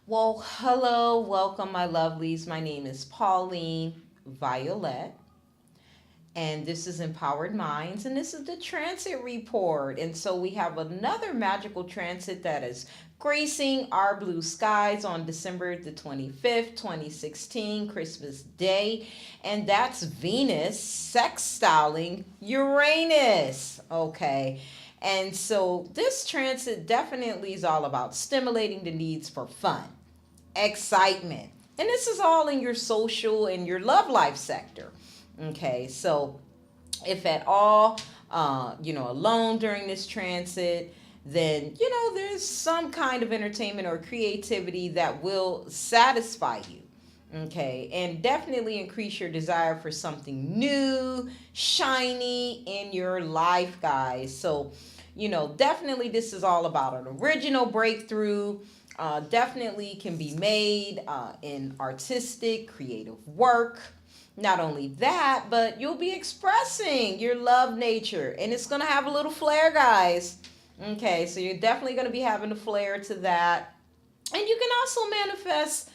Well, hello, welcome, my lovelies. My name is Pauline Violet, and this is Empowered Minds, and this is the transit report. And so we have another magical transit that is gracing our blue skies on December the 25th, 2016, Christmas Day, and that's Venus sextiling Uranus. Okay. And so this transit definitely is all about stimulating the needs for fun, excitement. And this is all in your social and your love life sector. Okay, so if at all, alone during this transit, then, there's some kind of entertainment or creativity that will satisfy you. Okay, and definitely increase your desire for something new, shiny in your life, guys. So, definitely this is all about an original breakthrough. Definitely can be made in artistic, creative work. Not only that, but you'll be expressing your love nature, and it's going to have a little flair, guys. Okay, so you're definitely going to be having a flair to that. And you can also manifest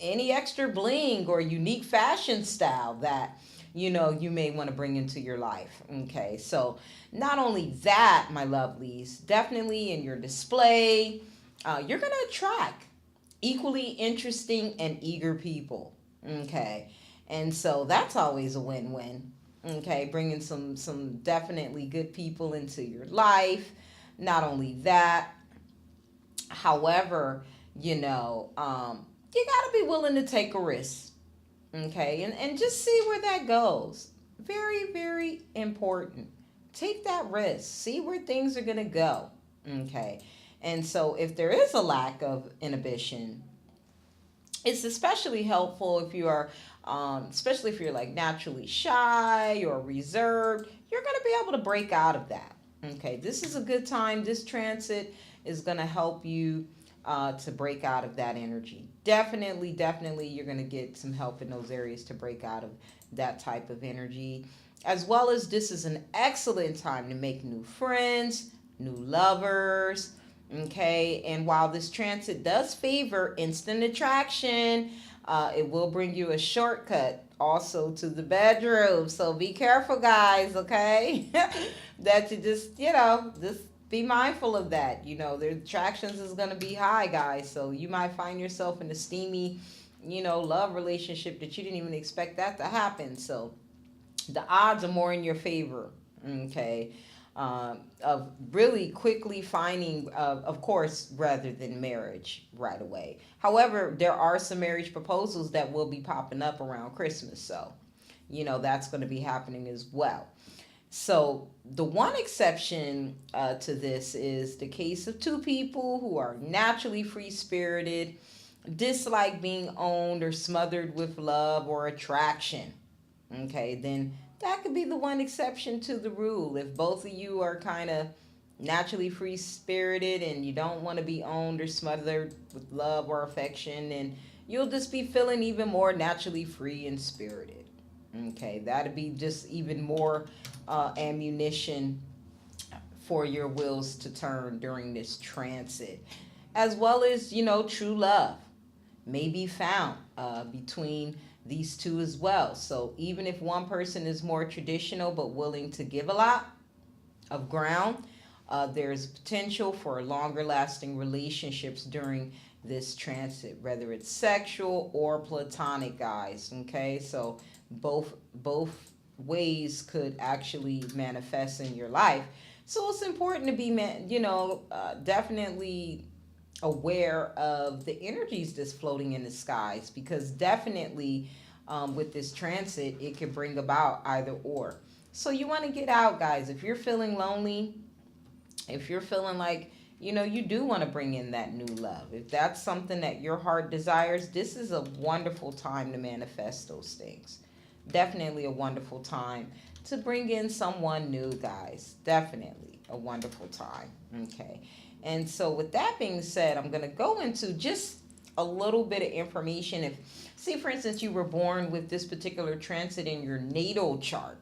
any extra bling or unique fashion style that you may want to bring into your life. Okay, so not only that, my lovelies, definitely in your display, you're going to attract equally interesting and eager people. Okay, and so that's always a win-win. Okay, bringing some definitely good people into your life. Not only that, however, you got to be willing to take a risk. Okay, and just see where that goes. Very, very important. Take that risk. See where things are going to go. Okay, and so if there is a lack of inhibition, it's especially helpful if you are, especially if you're like naturally shy or reserved, you're going to be able to break out of that. Okay, this is a good time. This transit is going to help you to break out of that energy. Definitely, definitely, you're going to get some help in those areas to break out of that type of energy. As well as, this is an excellent time to make new friends, new lovers. Okay, and while this transit does favor instant attraction, it will bring you a shortcut also to the bedroom. So be careful, guys, okay? That you just be mindful of that. The attractions is going to be high, guys. So you might find yourself in a steamy, love relationship that you didn't even expect that to happen. So the odds are more in your favor. Okay, of really quickly finding, of course, rather than marriage right away. However, there are some marriage proposals that will be popping up around Christmas, so that's going to be happening as well. So the one exception to this is the case of two people who are naturally free spirited, dislike being owned or smothered with love or attraction. Okay, then that could be the one exception to the rule. If both of you are kind of naturally free spirited and you don't want to be owned or smothered with love or affection, and you'll just be feeling even more naturally free and spirited. Okay, that'd be just even more ammunition for your wheels to turn during this transit. As well as, true love may be found between these two as well. So even if one person is more traditional but willing to give a lot of ground, there's potential for longer lasting relationships during this transit, whether it's sexual or platonic, guys. Okay, so both ways could actually manifest in your life. So it's important to be, definitely aware of the energies that's floating in the skies, because definitely with this transit, it could bring about either or. So you want to get out, guys. If you're feeling lonely, if you're feeling like, you do want to bring in that new love, if that's something that your heart desires, this is a wonderful time to manifest those things. Definitely a wonderful time to bring in someone new, guys. Definitely a wonderful time. Okay. And so with that being said, I'm going to go into just a little bit of information. If, say, for instance, you were born with this particular transit in your natal chart,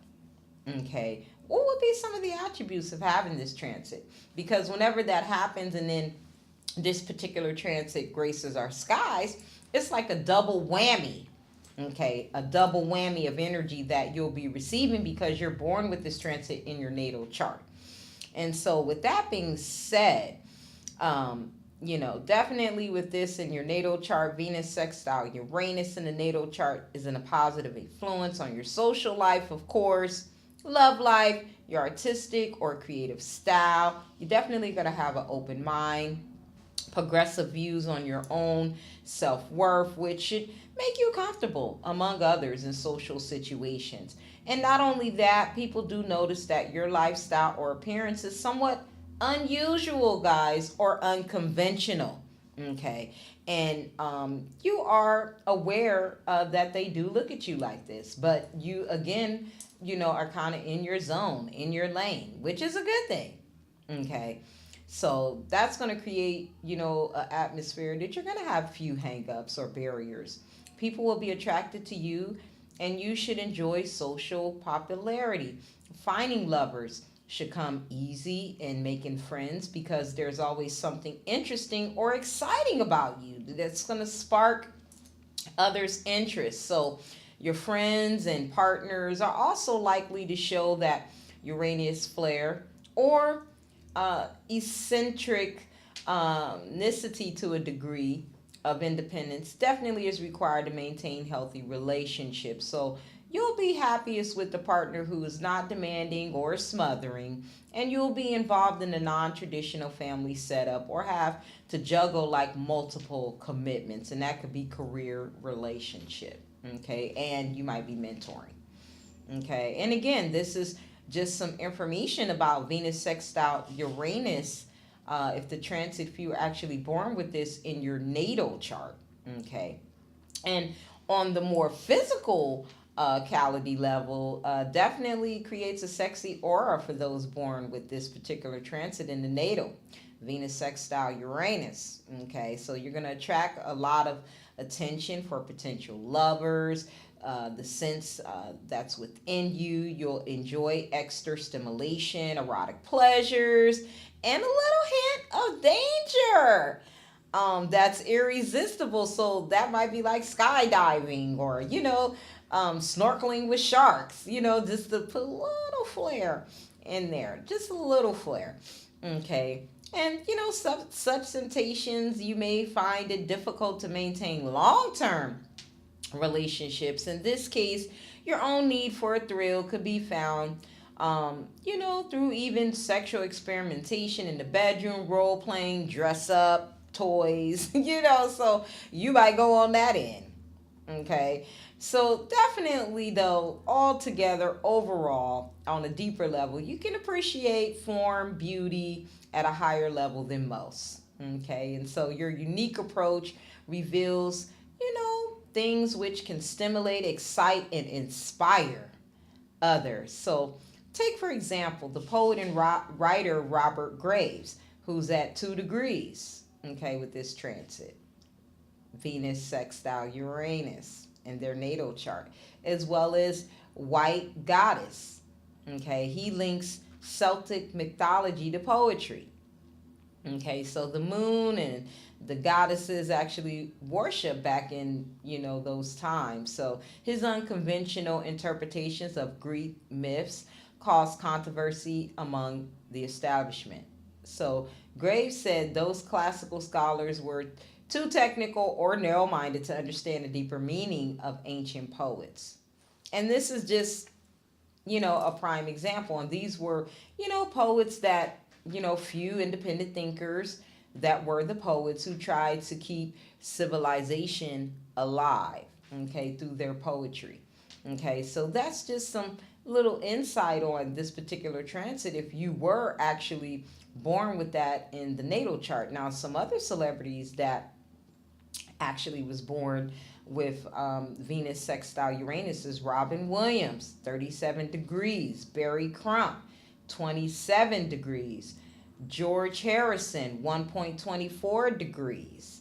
okay, what would be some of the attributes of having this transit? Because whenever that happens, and then this particular transit graces our skies, it's like a double whammy. Okay, a double whammy of energy that you'll be receiving because you're born with this transit in your natal chart. And so, with that being said, definitely with this in your natal chart, Venus sextile Uranus in the natal chart is in a positive influence on your social life, of course, love life, your artistic or creative style. You're definitely going to have an open mind, progressive views on your own self worth, which should make you comfortable among others in social situations. And not only that, people do notice that your lifestyle or appearance is somewhat unusual, guys, or unconventional. Okay. And you are aware that they do look at you like this, but you, again, are kind of in your zone, in your lane, which is a good thing. Okay. So that's going to create, an atmosphere that you're going to have few hangups or barriers. People will be attracted to you, and you should enjoy social popularity. Finding lovers should come easy in making friends because there's always something interesting or exciting about you that's going to spark others' interest. So your friends and partners are also likely to show that Uranus flair or eccentricity to a degree of independence definitely is required to maintain healthy relationships. So you'll be happiest with the partner who is not demanding or smothering, and you'll be involved in a non-traditional family setup or have to juggle like multiple commitments, and that could be career, relationship, okay, and you might be mentoring. Okay, and again, this is just some information about Venus sextile Uranus. If the transit, if you were actually born with this in your natal chart, okay, and on the more physical quality level, definitely creates a sexy aura for those born with this particular transit in the natal. Venus sextile Uranus. Okay, so you're going to attract a lot of attention for potential lovers. The sense that's within you. You'll enjoy extra stimulation, erotic pleasures, and a little hint of danger. That's irresistible. So that might be like skydiving or, snorkeling with sharks, just to put a little flair in there, just a little flair. Okay. And, such temptations, you may find it difficult to maintain long term relationships. In this case, your own need for a thrill could be found, through even sexual experimentation in the bedroom, role playing, dress up, toys, so you might go on that end. Okay. So definitely though, altogether, overall, on a deeper level, you can appreciate form, beauty at a higher level than most. Okay. And so your unique approach reveals, things which can stimulate, excite, and inspire others. So take, for example, the poet and writer Robert Graves, who's at 2 degrees, okay, with this transit. Venus sextile Uranus in their natal chart, as well as White Goddess. Okay, he links Celtic mythology to poetry. Okay, so the moon and the goddesses actually worship back in, those times. So his unconventional interpretations of Greek myths caused controversy among the establishment. So Graves said those classical scholars were too technical or narrow minded to understand the deeper meaning of ancient poets. And this is just, a prime example. And these were, poets that, few independent thinkers that were the poets who tried to keep civilization alive, okay, through their poetry. Okay, so that's just some little insight on this particular transit if you were actually born with that in the natal chart. Now, some other celebrities that actually was born with Venus sextile Uranus is Robin Williams, 37 degrees, Barry Crump, 27 degrees, George Harrison, 1.24 degrees,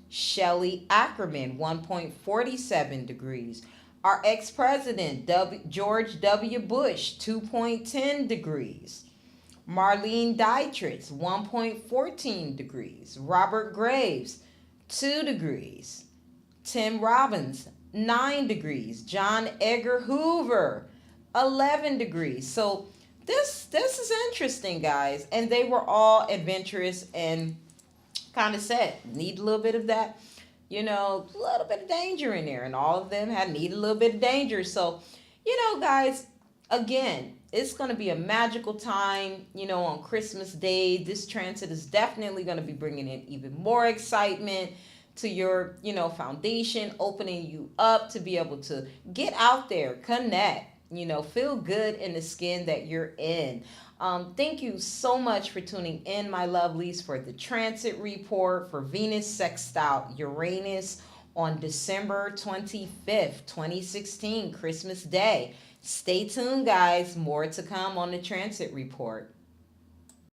Shelley Ackerman, 1.47 degrees, our ex-president George W. Bush, 2.10 degrees, Marlene Dietrich, 1.14 degrees. Robert Graves, 2 degrees. Tim Robbins, 9 degrees. John Edgar Hoover, 11 degrees. So this is interesting, guys. And they were all adventurous and kind of said, need a little bit of that, a little bit of danger in there. And all of them had needed a little bit of danger. So, guys, again, it's going to be a magical time, on Christmas Day. This transit is definitely going to be bringing in even more excitement to your, foundation, opening you up to be able to get out there, connect, feel good in the skin that you're in. Thank you so much for tuning in, my lovelies, for the transit report for Venus sextile Uranus on December 25th, 2016, Christmas Day. Stay tuned, guys. More to come on the transit report.